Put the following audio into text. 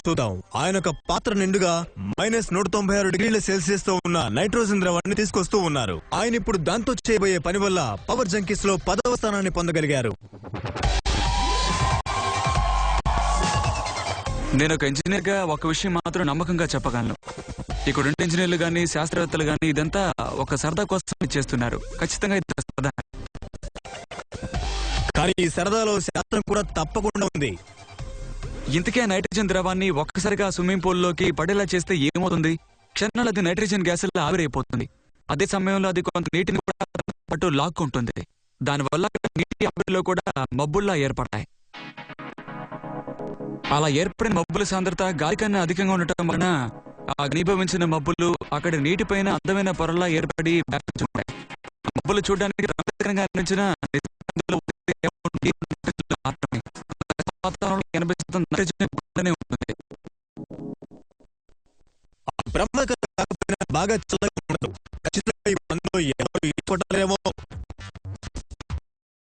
చూద్దాం. ఆయన ఒక పాత్ర నిండుగా -196°C తో ఉన్న నైట్రోజన్ ద్రవాన్ని తీసుకొస్తూ ఉన్నారు. ఆయన ఇప్పుడు దాంతో చేయబోయే పని వల్ల పవర్ జంకీస్ లో 10వ స్థానాన్ని పొందగలిగారు. నేను ఒక ఇంజనీర్ గా ఒక విషయం మాత్రం నమ్మకంగా చెప్పగలను. ఇక్కడ ఉండే ఇంజనీర్లు గానీ శాస్త్రవేత్తలు గానీ ఇదంతా ఒక సరదా కోసం చేస్తున్నారు. ఖచ్చితంగా ఇది సరదా. కానీ ఈ సరదాలో శాస్త్రం కూడా తప్పకుండా ఉంది. ఇంతకే నైట్రోజన్ ద్రవాన్ని ఒక్కసారిగా స్విమ్మింగ్ పూల్ లోకి పడేలా చేస్తే ఏమవుతుంది? క్షణాలు అది నైట్రోజన్ గ్యాసుల్లో ఆవిరైపోతుంది. అదే సమయంలో అది కొంత నీటిని కూడా పట్టు లాక్కుంటుంది. దానివల్ల నీటి ఆవిరిలో కూడా మబ్బుల్లా ఏర్పడతాయి. అలా ఏర్పడిన మబ్బుల సాంద్రత గాలి కన్నా అధికంగా ఉండటం వలన ఆ ఘనీభవించిన మబ్బులు అక్కడ నీటిపైన అందమైన పొరలా ఏర్పడి వ్యాపించుంటాయి. మబ్బులు చూడడానికి రంగురంగుగా అనిపించిన బాగా చల్లగా ఉండదు. ఖచ్చితంగా